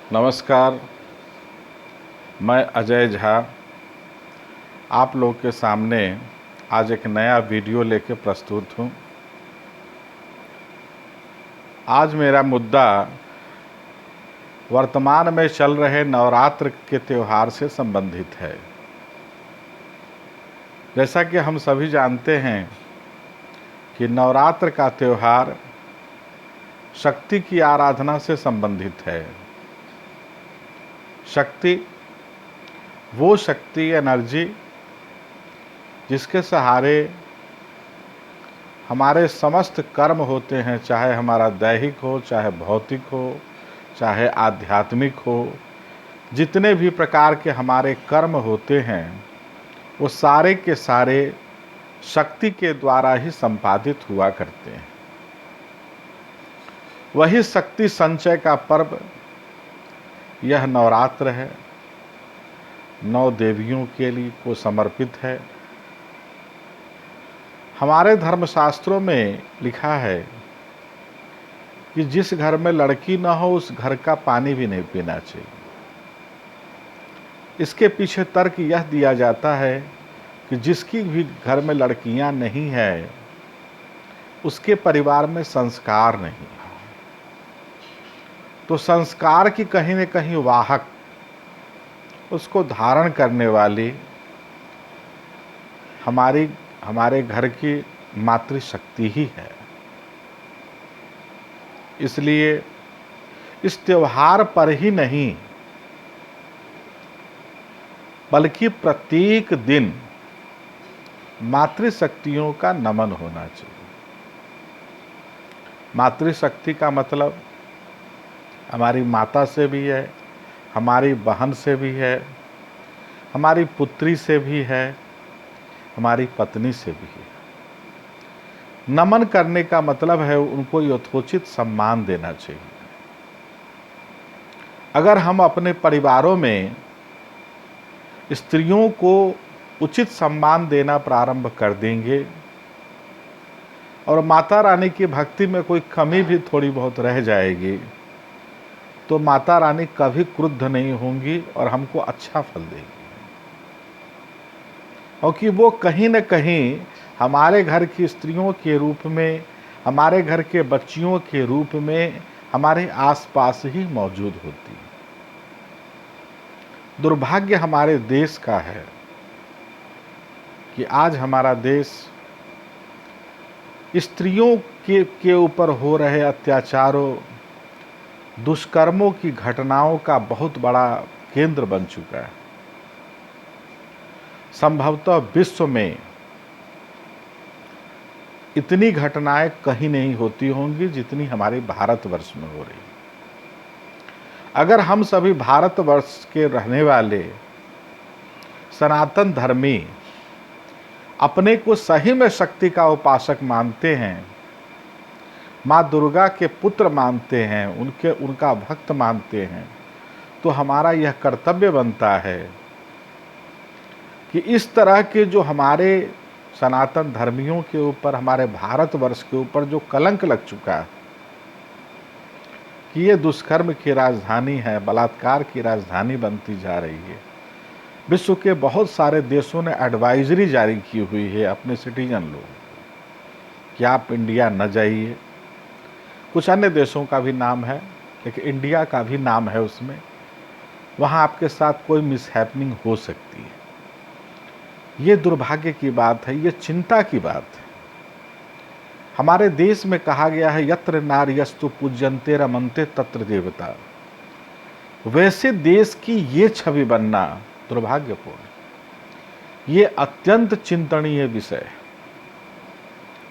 नमस्कार, मैं अजय झा आप लोग के सामने आज एक नया वीडियो लेके प्रस्तुत हूँ। आज मेरा मुद्दा वर्तमान में चल रहे नवरात्र के त्यौहार से संबंधित है। जैसा कि हम सभी जानते हैं कि नवरात्र का त्यौहार शक्ति की आराधना से संबंधित है। शक्ति वो शक्ति एनर्जी जिसके सहारे हमारे समस्त कर्म होते हैं, चाहे हमारा दैहिक हो, चाहे भौतिक हो, चाहे आध्यात्मिक हो। जितने भी प्रकार के हमारे कर्म होते हैं वो सारे के सारे शक्ति के द्वारा ही संपादित हुआ करते हैं। वही शक्ति संचय का पर्व यह नवरात्र है। 9 देवियों के लिए को समर्पित है। हमारे धर्मशास्त्रों में लिखा है कि जिस घर में लड़की न हो उस घर का पानी भी नहीं पीना चाहिए। इसके पीछे तर्क यह दिया जाता है कि जिसकी भी घर में लड़कियां नहीं है उसके परिवार में संस्कार नहीं है। तो संस्कार की कहीं न कहीं वाहक, उसको धारण करने वाली हमारे घर की मातृशक्ति ही है। इसलिए इस त्योहार पर ही नहीं बल्कि प्रत्येक दिन मातृशक्तियों का नमन होना चाहिए। मातृशक्ति का मतलब हमारी माता से भी है, हमारी बहन से भी है, हमारी पुत्री से भी है, हमारी पत्नी से भी है। नमन करने का मतलब है उनको यथोचित सम्मान देना चाहिए। अगर हम अपने परिवारों में स्त्रियों को उचित सम्मान देना प्रारंभ कर देंगे और माता रानी की भक्ति में कोई कमी भी थोड़ी बहुत रह जाएगी तो माता रानी कभी क्रुद्ध नहीं होंगी और हमको अच्छा फल देगी, क्योंकि वो कहीं न कहीं हमारे घर की स्त्रियों के रूप में, हमारे घर के बच्चियों के रूप में हमारे आसपास ही मौजूद होती है। दुर्भाग्य हमारे देश का है कि आज हमारा देश स्त्रियों के ऊपर हो रहे अत्याचारों, दुष्कर्मों की घटनाओं का बहुत बड़ा केंद्र बन चुका है। संभवतः विश्व में इतनी घटनाएं कहीं नहीं होती होंगी जितनी हमारे भारतवर्ष में हो रही। अगर हम सभी भारतवर्ष के रहने वाले सनातन धर्मी अपने को सही में शक्ति का उपासक मानते हैं, माँ दुर्गा के पुत्र मानते हैं, उनका भक्त मानते हैं, तो हमारा यह कर्तव्य बनता है कि इस तरह के जो हमारे सनातन धर्मियों के ऊपर, हमारे भारतवर्ष के ऊपर जो कलंक लग चुका है कि ये दुष्कर्म की राजधानी है, बलात्कार की राजधानी बनती जा रही है। विश्व के बहुत सारे देशों ने एडवाइजरी जारी की हुई है अपने सिटीजन लोग कि आप इंडिया न जाइए। कुछ अन्य देशों का भी नाम है लेकिन इंडिया का भी नाम है उसमें। वहाँ आपके साथ कोई मिसहैपनिंग हो सकती है। ये दुर्भाग्य की बात है, ये चिंता की बात है। हमारे देश में कहा गया है यत्र नार्यस्तु पूज्यन्ते रमन्ते तत्र देवता। वैसे देश की ये छवि बनना दुर्भाग्यपूर्ण, ये अत्यंत चिंतनीय विषय है।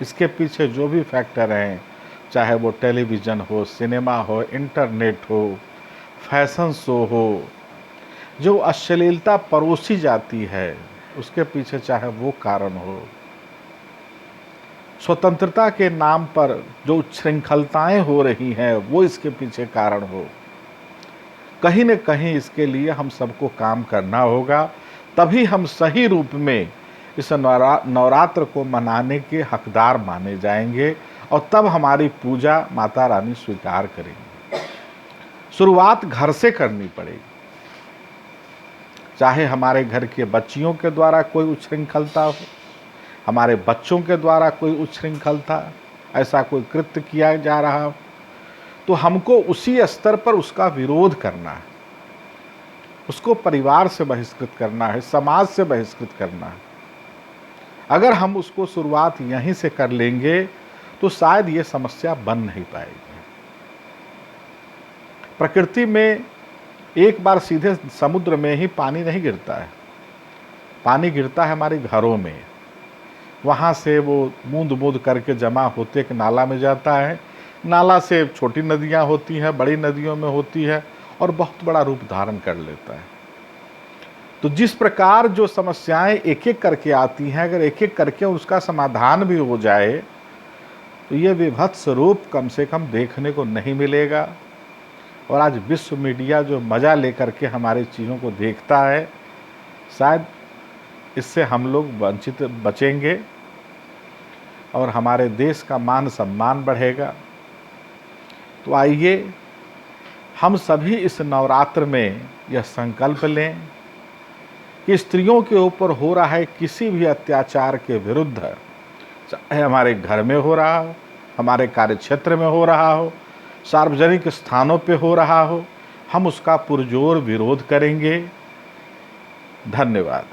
इसके पीछे जो भी फैक्टर हैं, चाहे वो टेलीविज़न हो, सिनेमा हो, इंटरनेट हो, फैशन शो हो, जो अश्लीलता परोसी जाती है उसके पीछे चाहे वो कारण हो, स्वतंत्रता के नाम पर जो श्रृंखलताएं हो रही हैं वो इसके पीछे कारण हो, कहीं न कहीं इसके लिए हम सबको काम करना होगा। तभी हम सही रूप में इस नवरात्र को मनाने के हकदार माने जाएंगे और तब हमारी पूजा माता रानी स्वीकार करेंगी। शुरुआत घर से करनी पड़ेगी। चाहे हमारे घर के बच्चियों के द्वारा कोई उच्छृंखलता हो, हमारे बच्चों के द्वारा कोई उच्छृंखलता, ऐसा कोई कृत्य किया जा रहा हो, तो हमको उसी स्तर पर उसका विरोध करना है, उसको परिवार से बहिष्कृत करना है, समाज से बहिष्कृत करना है। अगर हम उसको शुरुआत यहीं से कर लेंगे तो शायद ये समस्या बन नहीं पाएगी। प्रकृति में एक बार सीधे समुद्र में ही पानी नहीं गिरता है, पानी गिरता है हमारे घरों में। वहाँ से वो बूंद बूंद करके जमा होते एक नाला में जाता है, नाला से छोटी नदियाँ होती हैं, बड़ी नदियों में होती है और बहुत बड़ा रूप धारण कर लेता है। तो जिस प्रकार जो समस्याएं एक एक करके आती हैं, अगर एक एक करके उसका समाधान भी हो जाए तो ये विभत्स रूप कम से कम देखने को नहीं मिलेगा। और आज विश्व मीडिया जो मज़ा लेकर के हमारी चीज़ों को देखता है, शायद इससे हम लोग वंचित बचेंगे और हमारे देश का मान सम्मान बढ़ेगा। तो आइए हम सभी इस नवरात्र में यह संकल्प लें कि स्त्रियों के ऊपर हो रहा है किसी भी अत्याचार के विरुद्ध, चाहे हमारे घर में हो रहा हो, हमारे कार्यक्षेत्र में हो रहा हो, सार्वजनिक स्थानों पे हो रहा हो, हम उसका पुरजोर विरोध करेंगे। धन्यवाद।